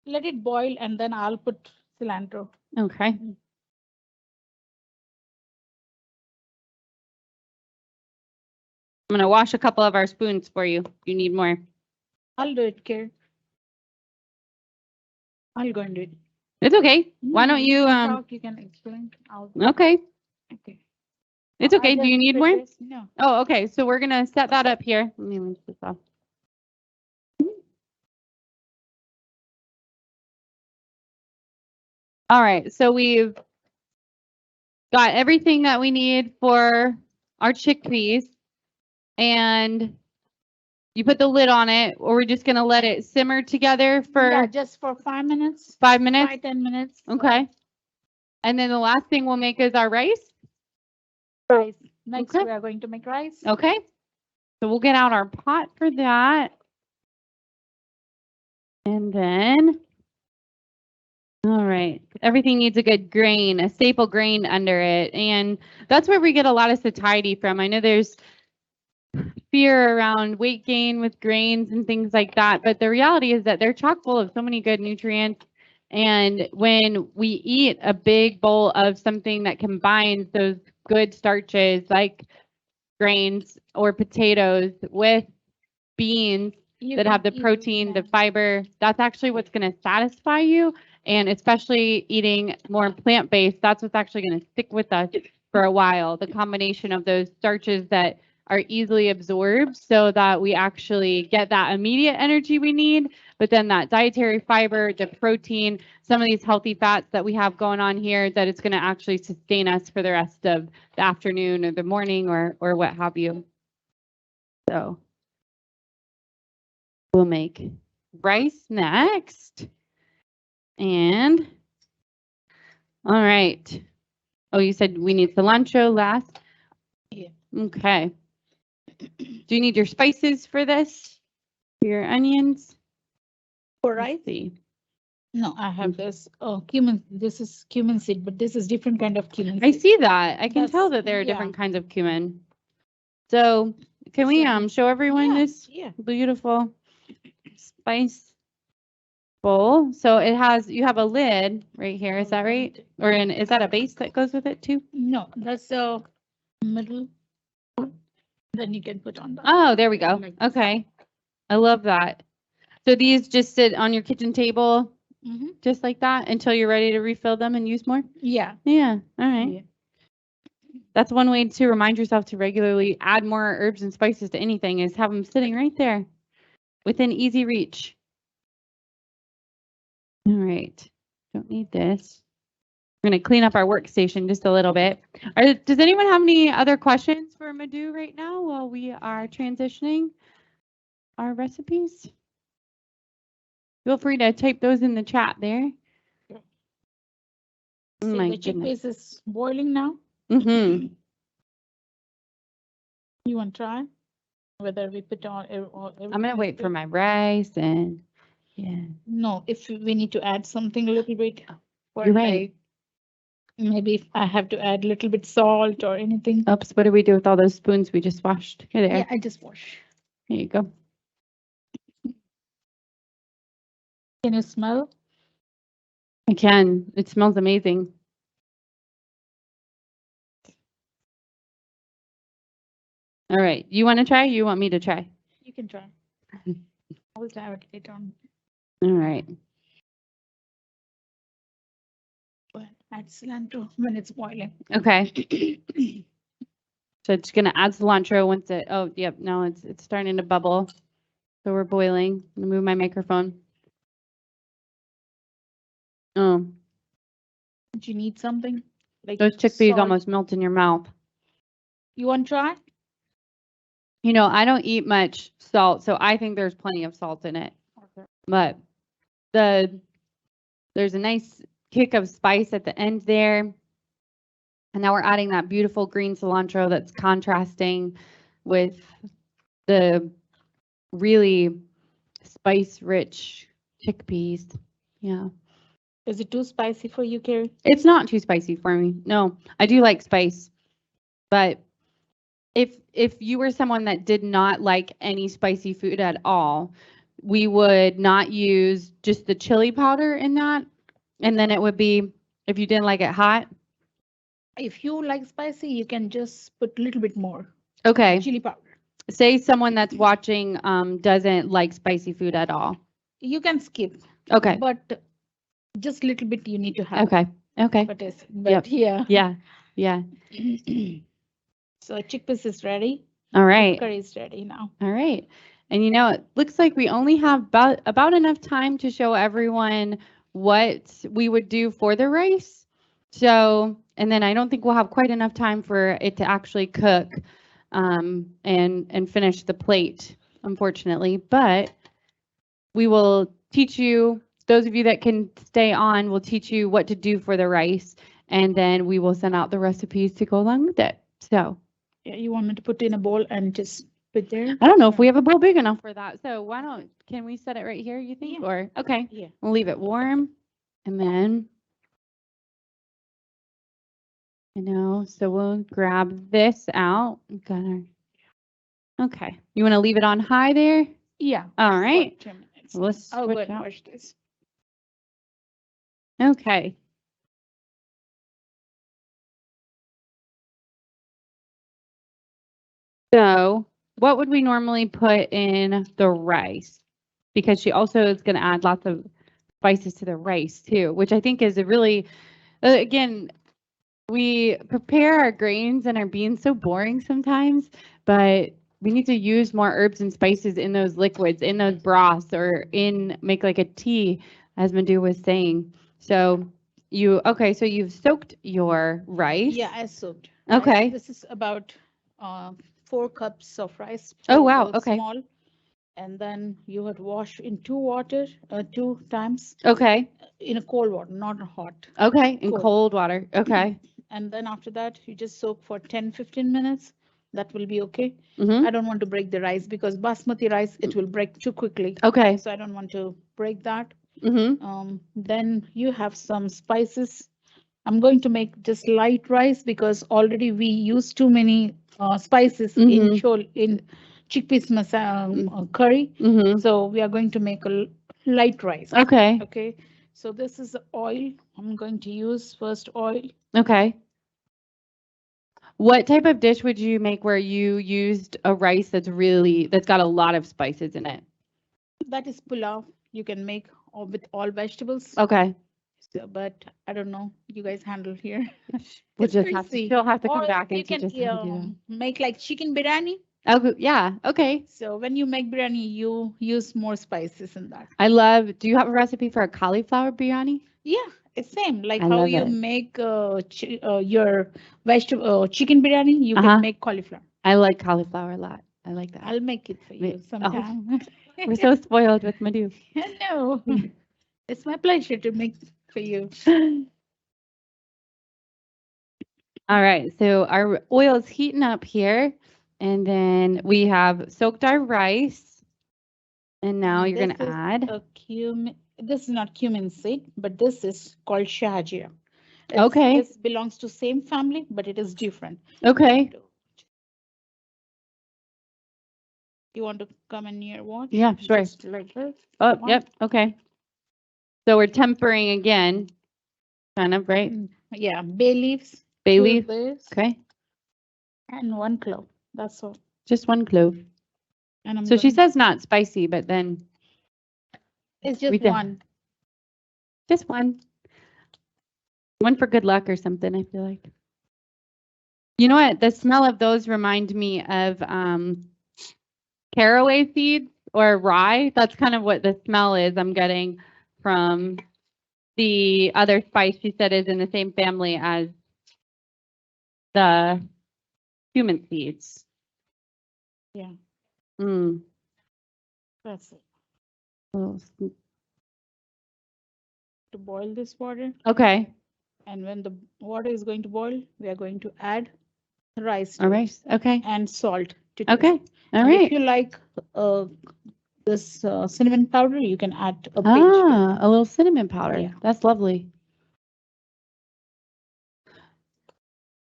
Let it boil and then I'll put cilantro. Okay. I'm gonna wash a couple of our spoons for you. You need more. I'll do it, Kerri. I'll go and do it. It's okay. Why don't you talk, you can explain. Okay. Okay. It's okay. Do you need more? No. Oh, okay. So we're gonna set that up here. Let me rinse this off. All right. So we've got everything that we need for our chickpeas, and you put the lid on it, or we're just gonna let it simmer together for just for 5 minutes. 5 minutes. 10 minutes. Okay. And then the last thing we'll make is our rice. Rice. Next, Okay. we are going to make rice. Okay. So we'll get out our pot for that. And then, all right, everything needs a good grain, a staple grain under it. And that's where we get a lot of satiety from. I know there's fear around weight gain with grains and things like that, but the reality is that they're chock full of so many good nutrients. And when we eat a big bowl of something that combines those good starches like grains or potatoes with beans that have the protein, the fiber, that's actually what's going to satisfy you. And especially eating more plant-based, that's what's actually going to stick with us for a while. The combination of those starches that are easily absorbed so that we actually get that immediate energy we need, but then that dietary fiber, the protein, some of these healthy fats that we have going on here, that it's going to actually sustain us for the rest of the afternoon or the morning or what have you. So we'll make rice next. And all right. Oh, you said we need cilantro last? Yeah. Okay. Do you need your spices for this? Your onions? For Let's rice? see. No, I have this cumin. This is cumin seed, but this is different kind of cumin I seed. see that. I can tell That's- that there are yeah. different kinds of cumin. So can we show everyone this Yeah. beautiful spice bowl? So it has, you have a lid right here, is that right? Or is that a base that goes with it too? No, that's the middle. Then you can put on the. Oh, there we go. Like this. Okay. I love that. So these just sit on your kitchen table just like that until you're ready to refill them and use more? Yeah. Yeah. All right. Yeah. That's one way to remind yourself to regularly add more herbs and spices to anything is have them sitting right there within easy reach. All right. Don't need this. We're going to clean up our workstation just a little bit. Does anyone have any other questions for Madhu right now while we are transitioning our recipes? Feel free to type those in the chat there. Sure. Oh See, my the goodness. chickpeas is boiling now. Mm-hmm. You want to try? Whether we put on. I'm going to wait for my rice and yeah. No, if we need to add something a little bit. For You're right. like, maybe if I have to add a little bit salt or anything. Oops, what do we do with all those spoons we just washed? Here they are. Yeah, I just wash. There you go. Can you smell? I can. It smells amazing. All right. You want to try? You want me to try? You can try. I'll try it later on. All right. But add cilantro when it's boiling. Okay. So it's going to add cilantro once it, oh, yep, no, it's starting to bubble. So we're boiling. I'm going to move my microphone. Oh, Do you need something? Like those chickpeas salt? almost melt in your mouth. You want to try? You know, I don't eat much salt, so I think there's plenty of salt in it. Okay. But there's a nice kick of spice at the end there. And now we're adding that beautiful green cilantro that's contrasting with the really spice-rich chickpeas. Yeah. Is it too spicy for you, Kerri? It's not too spicy for me. No, I do like spice. But if you were someone that did not like any spicy food at all, we would not use just the chili powder in that. And then it would be, if you didn't like it hot. If you like spicy, you can just put a little bit more Okay. chili powder. Say someone that's watching doesn't like spicy food at all. You can skip. Okay. But just a little bit you need to have. Okay. Okay. But Yep. yeah. Yeah. Yeah. So chickpeas is ready. All right. Curry is ready now. All right. And you know, it looks like we only have about enough time to show everyone what we would do for the rice. So, and then I don't think we'll have quite enough time for it to actually cook and finish the plate, unfortunately. But we will teach you, those of you that can stay on, we'll teach you what to do for the rice. And then we will send out the recipes to go along with it. So. Yeah, you want me to put in a bowl and just put there? I don't know if we have a bowl big enough for that. So can we set it right here, you think? Yeah. Or, okay. Yeah. We'll leave it warm. And then, so we'll grab this out. Okay. You want to leave it on high there? Yeah. All right. 2 minutes. Let's I'll go switch and out. wash this. Okay. So what would we normally put in the rice? Because she also is going to add lots of spices to the rice too, which I think is a really, again, we prepare our grains and our beans so boring sometimes, but we need to use more herbs and spices in those liquids, in those broths, or make like a tea, as Madhu was saying. So so you've soaked your rice. Yeah, I soaked. Okay. This is about 4 cups of rice. Oh, wow. Okay. Small. and then you would wash in 2 times Okay. in a cold water, not hot. Okay. In Cold. cold water. Okay. And then after that, you just soak for 10-15 minutes. That will be okay. Mm-hmm. I don't want to break the rice because basmati rice, it will break too quickly. Okay. So I don't want to break that. Mm-hmm. Then you have some spices. I'm going to make just light rice because already we use too many spices in chickpeas curry. Mm-hmm. So we are going to make a light rice. Okay. Okay. So this is the oil. I'm going to use first oil. Okay. What type of dish would you make where you used a rice that's got a lot of spices in it? That is pulao. You can make with all vegetables. Okay. So, but I don't know. You guys handle here. We'll It's just have to, crazy. she'll have to come Or back you and can teach us how to do make like chicken biryani. that. Oh, yeah. Okay. So when you make biryani, you use more spices in that. Do you have a recipe for a cauliflower biryani? Yeah, it's same. Like I how love you it. make your vegetable chicken biryani, you can make cauliflower. I like cauliflower a lot. I like that. I'll make it for you Oh, sometime. we're so spoiled with Madhu. I know. It's my pleasure to make for you. All right, so our oil is heating up here, and then we have soaked our rice, and now you're going to add. A cumin. This is not cumin seed, but this is called shahajia. Okay. This belongs to same family, but it is different. Okay. You want to come in near watch? Yeah, sure. Just like this. Oh, yep. Okay. So we're tempering again, kind of, right? Yeah, bay leaves. Bay leaf. Okay. And 1 clove. That's all. Just 1 clove. And so she says not spicy, but then it's just one. Just one. One for good luck or something, I feel like. You know what? The smell of those remind me of caraway seeds or rye. That's kind of what the smell is I'm getting from the other spice she said is in the same family as the cumin seeds. Yeah. That's it. To boil this water. Okay. And when the water is going to boil, we are going to add rice. Rice. Okay. And salt. Okay. All right. If you like this cinnamon powder, you can add a pinch. A little cinnamon powder. Yeah. That's lovely.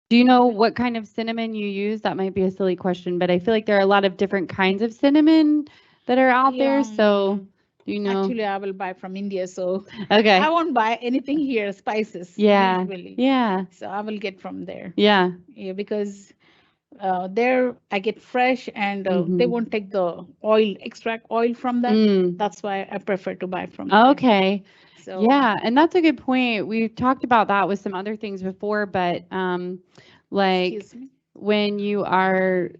Do you know what kind of cinnamon you use? That might be a silly question, but I feel like there are a lot of different kinds of cinnamon that are out there. So, do you know? Actually, I will buy from India, so okay. I won't buy anything here, spices. Yeah. Usually. Yeah. So I will get from there. Yeah. Yeah, because there I get fresh and they won't take the extract oil from that. That's why I prefer to buy from there. Okay. So yeah, and that's a good point. We've talked about that with some other things before, but like when you are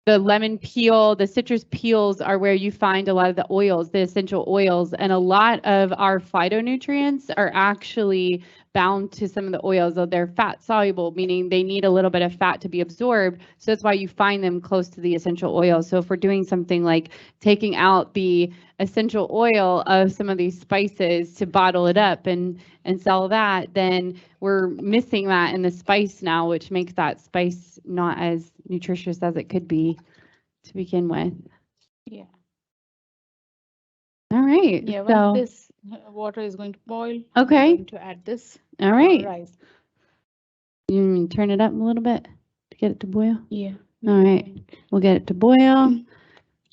the lemon peel, the citrus peels are where you find a lot of the oils, the essential oils, and a lot of our phytonutrients are actually bound to some of the oils. So they're fat soluble, meaning they need a little bit of fat to be absorbed. So that's why you find them close to the essential oils. So if we're doing something like taking out the essential oil of some of these spices to bottle it up and sell that, then we're missing that in the spice now, which makes that spice not as nutritious as it could be to begin with. Yeah. All right. Yeah, when this water is going to boil, okay. I'm going to add this. All right. Rice. You turn it up a little bit to get it to boil? Yeah. All right. We'll get it to boil.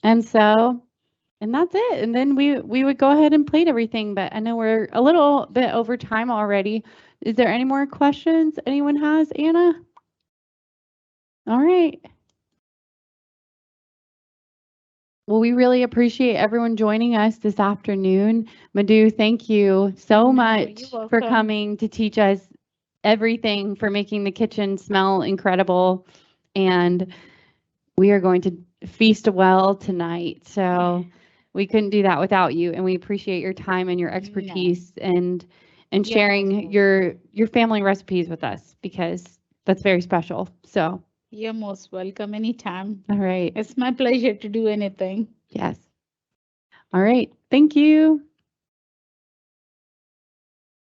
And that's it. And then we would go ahead and plate everything, but I know we're a little bit over time already. Is there any more questions anyone has, Anna? All right. Well, we really appreciate everyone joining us this afternoon. Madhu, thank you so much for coming to teach us everything, for making the kitchen smell incredible. And we are going to feast well tonight. So we couldn't do that without you. And we appreciate your time and your expertise and sharing your family recipes with us, because that's very special. So you're most welcome anytime. All right. It's my pleasure to do anything. Yes. All right. Thank you.